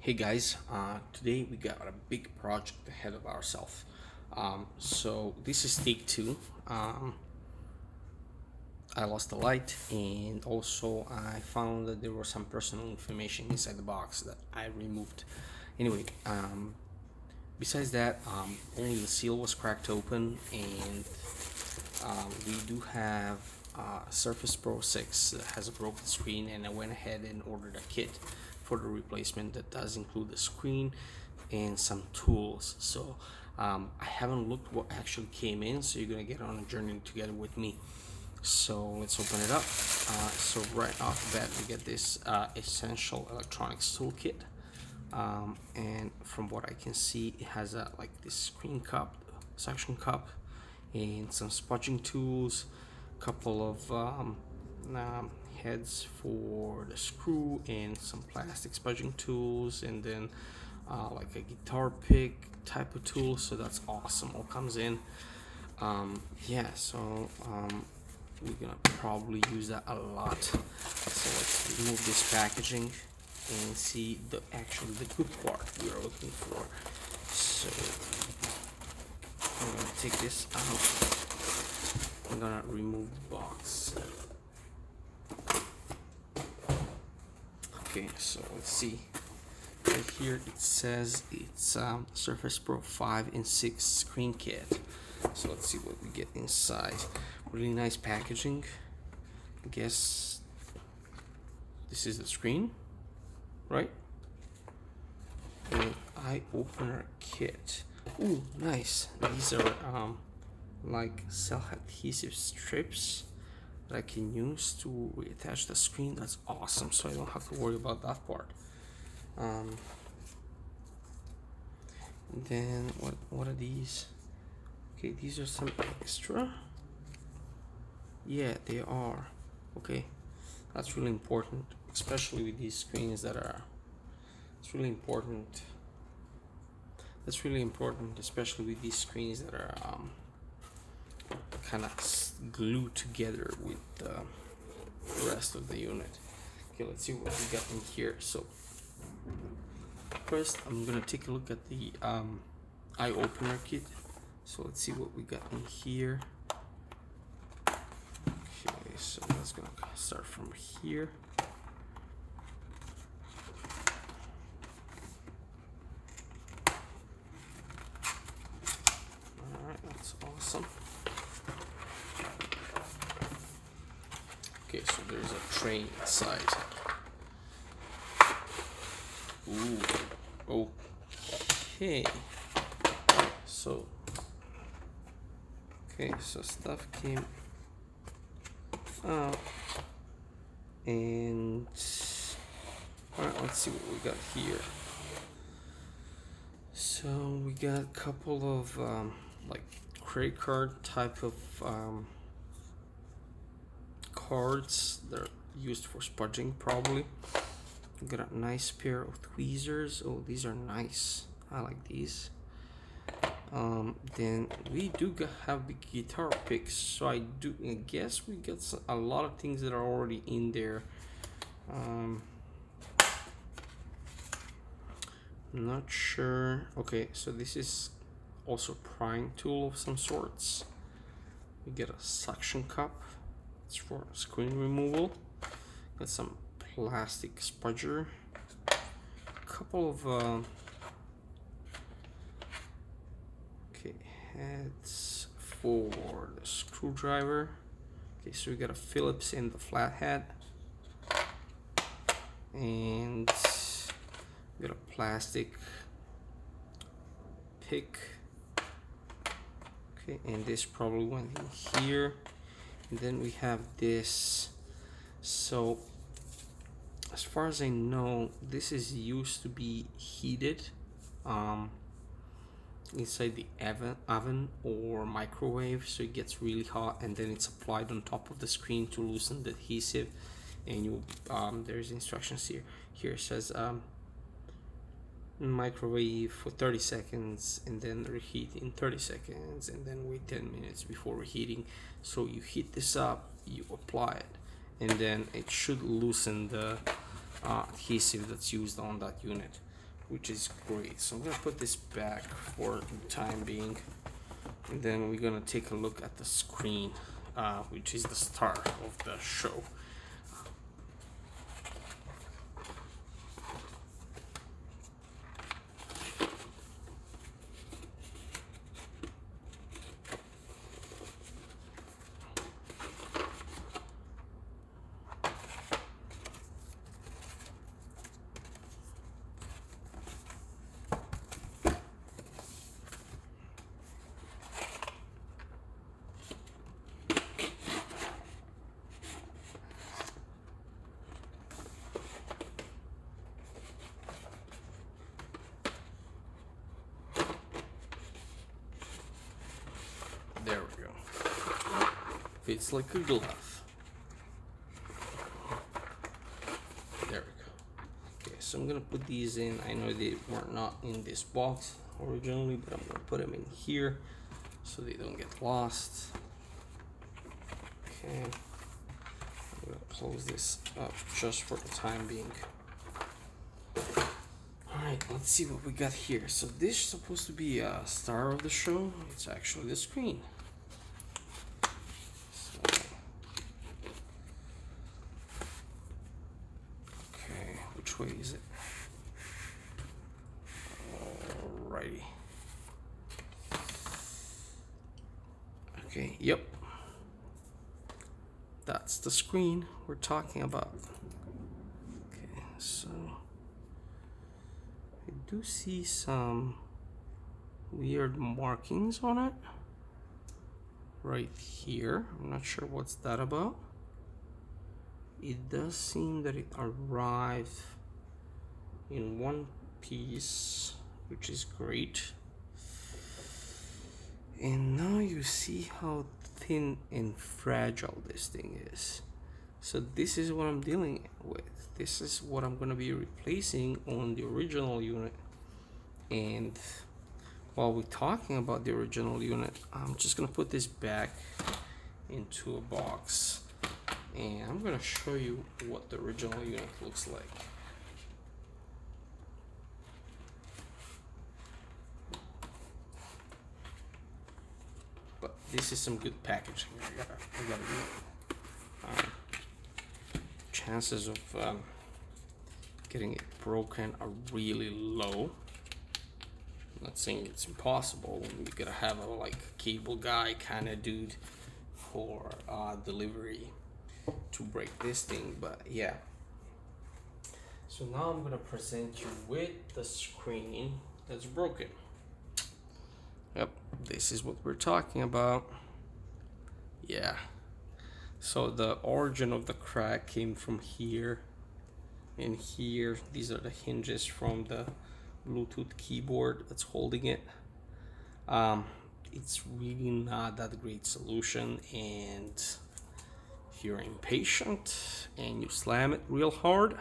Hey guys, today we got a big project ahead of ourselves. So this is take two. I lost the light, and also I found that there was some personal information inside the box that I removed. Anyway, besides that, only the seal was cracked open, and we do have Surface Pro 6 that has a broken screen, and I went ahead and ordered a kit for the replacement that does include the screen and some tools. So I haven't looked what actually came in, so you're gonna get on a journey together with me. So let's open it up. So right off the bat we get this essential electronics toolkit, and from what I can see it has a like this screen cup, suction cup, and some spudging tools, couple of heads for the screw, and some plastic spudging tools, and then like a guitar pick type of tool. So that's awesome, all comes in. Yeah, so we're gonna probably use that a lot. So let's remove this packaging and see the good part we are looking for. So I'm gonna take this out. I'm gonna remove the box. Okay, so let's see. Right here it says it's Surface Pro 5 and 6 screen kit. So let's see what we get inside. Really nice packaging. I guess this is the screen, right? And eye opener kit. Ooh, nice. These are like self-adhesive strips that I can use to reattach the screen. That's awesome, so I don't have to worry about that part. Then what are these? Okay, these are some extra. Yeah, they are. Okay, that's really important, especially with these screens that are. It's really important. That's really important, especially with these screens that are kind of glued together with the rest of the unit. Okay, let's see what we got in here. So first I'm gonna take a look at the eye opener kit. So let's see what we got in here. Okay, so let's gonna start from here. Alright, that's awesome. Okay, so there's a tray inside. Ooh, okay. So stuff came out, and alright, let's see what we got here. So we got a couple of like credit card type of cards that are used for spudging probably. We got a nice pair of tweezers. Oh, these are nice. I like these. Then we do have the guitar picks, so I guess we got a lot of things that are already in there. I'm not sure. Okay, so this is also a prying tool of some sorts. We get a suction cup. It's for screen removal. Got some plastic spudger. A couple of heads for the screwdriver. Okay, so we got a Phillips and the flathead, and we got a plastic pick. Okay, and this probably went in here. And then we have this. So as far as I know, this is used to be heated inside the oven or microwave, so it gets really hot, and then it's applied on top of the screen to loosen the adhesive. And you there's instructions here. It says microwave for 30 seconds, and then reheat in 30 seconds, and then wait 10 minutes before reheating. So you heat this up, you apply it, and then it should loosen the adhesive that's used on that unit. which is great. So I'm gonna put this back for the time being, and then we're gonna take a look at the screen, which is the star of the show. There we go. Fits like a glove. There we go. Okay, so I'm gonna put these in. I know they were not in this box originally, but I'm gonna put them in here so they don't get lost. Okay, I'm gonna close this up just for the time being. Alright, let's see what we got here. So this is supposed to be a star of the show. It's actually the screen. Okay, which way is it? Alrighty. Okay, yep. That's the screen we're talking about. Okay, so I do see some weird markings on it right here. I'm not sure what's that about. It does seem that it arrived in one piece, which is great. And now you see how thin and fragile this thing is. So this is what I'm dealing with. This is what I'm gonna be replacing on the original unit. And while we're talking about the original unit, I'm just gonna put this back into a box, and I'm gonna show you what the original unit looks like. But this is some good packaging. I gotta do it. Chances of getting it broken are really low. I'm not saying it's impossible. You gotta have a like cable guy kind of dude for delivery to break this thing, but yeah. So now I'm gonna present you with the screen that's broken. Yep, this is what we're talking about. Yeah. So the origin of the crack came from here and here. These are the hinges from the Bluetooth keyboard that's holding it. It's really not that great solution, and if you're impatient and you slam it real hard,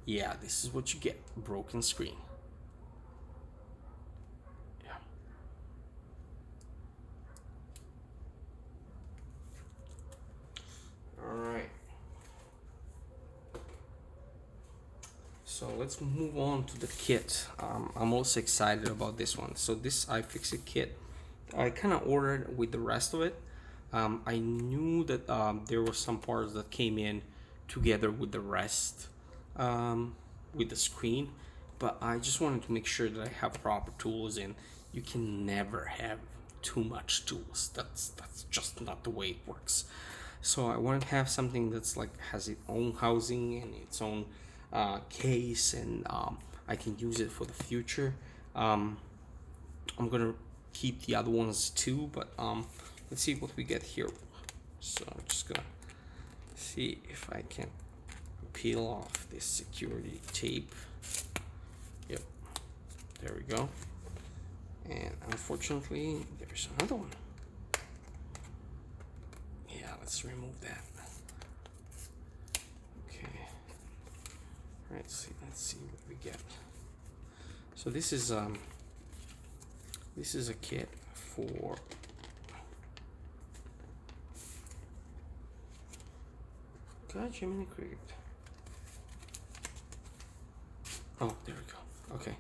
yeah, this is what you get, broken screen. Yeah. All right. So let's move on to the kit. I'm also excited about this one. So this iFixit kit, I kind of ordered with the rest of it. I knew that there were some parts that came in together with the rest, with the screen, but I just wanted to make sure that I have proper tools, and you can never have too much tools. That's just not the way it works. So I wanted to have something that's like has its own housing and its own case, and I can use it for the future. I'm gonna keep the other ones too, but let's see what we get here. So I'm just gonna see if I can peel off this security tape. Yep, there we go. And unfortunately there's another one. Yeah, let's remove that. Okay, let's see what we get. So this is a kit for God, Jiminy Cricket. Oh, there we go. Okay.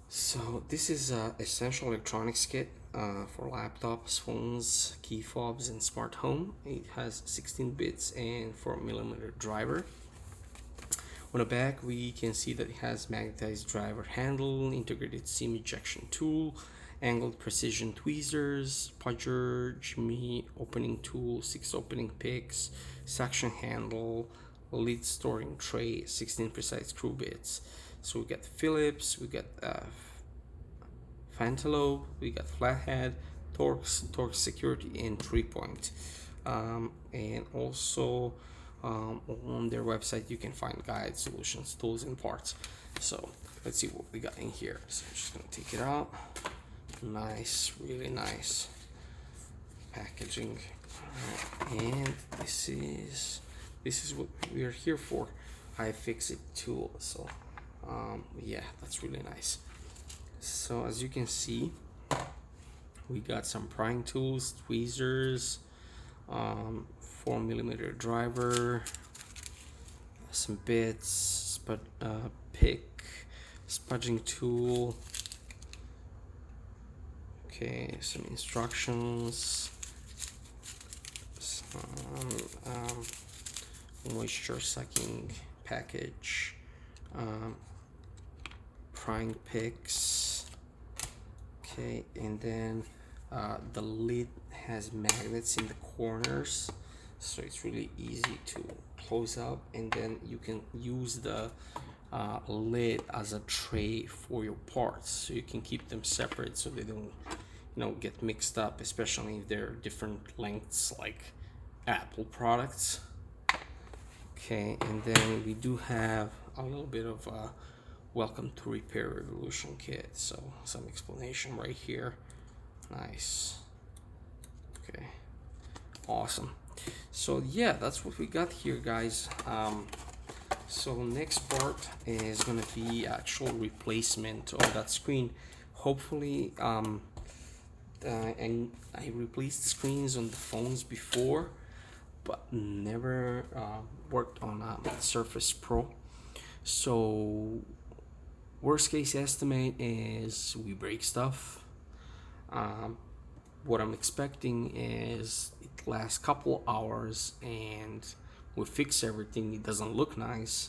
So this is a essential electronics kit for laptops, phones, key fobs, and smart home. It has 16 bits and 4mm driver. On the back, we can see that it has magnetized driver handle, integrated SIM ejection tool, angled precision tweezers, pudger, Jimmy opening tool, 6 opening picks, suction handle, lid storing tray, 16 precise screw bits. So we got Phillips, we got Fantelope, we got flathead, Torx security, and 3-point. And also on their website you can find guides, solutions, tools, and parts. So let's see what we got in here. So I'm just gonna take it out. Nice, really nice packaging. And this is what we are here for, iFixit tool. So yeah, that's really nice. So as you can see, we got some prying tools, tweezers, 4mm driver, some bits, pick, spudging tool. Okay, some instructions, some moisture sucking package, prying picks. Okay, and then the lid has magnets in the corners, so it's really easy to close up, and then you can use the lid as a tray for your parts, so you can keep them separate so they don't get mixed up, especially if they're different lengths like Apple products. Okay, and then we do have a little bit of a welcome to Repair Revolution kit, so some explanation right here. Nice. Okay, awesome. So yeah, that's what we got here, guys. So next part is gonna be actual replacement of that screen. Hopefully and I replaced screens on the phones before, but never worked on a Surface Pro. So worst case estimate is we break stuff. What I'm expecting is it lasts a couple hours and we fix everything. It doesn't look nice,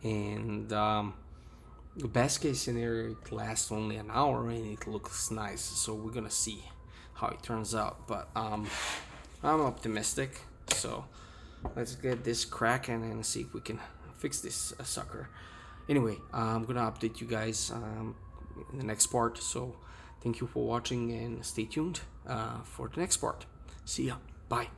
and the best case scenario, it lasts only an hour and it looks nice. So we're gonna see how it turns out, but I'm optimistic. So let's get this cracking and see if we can fix this sucker. Anyway, I'm gonna update you guys in the next part. So thank you for watching and stay tuned for the next part. See ya. Bye.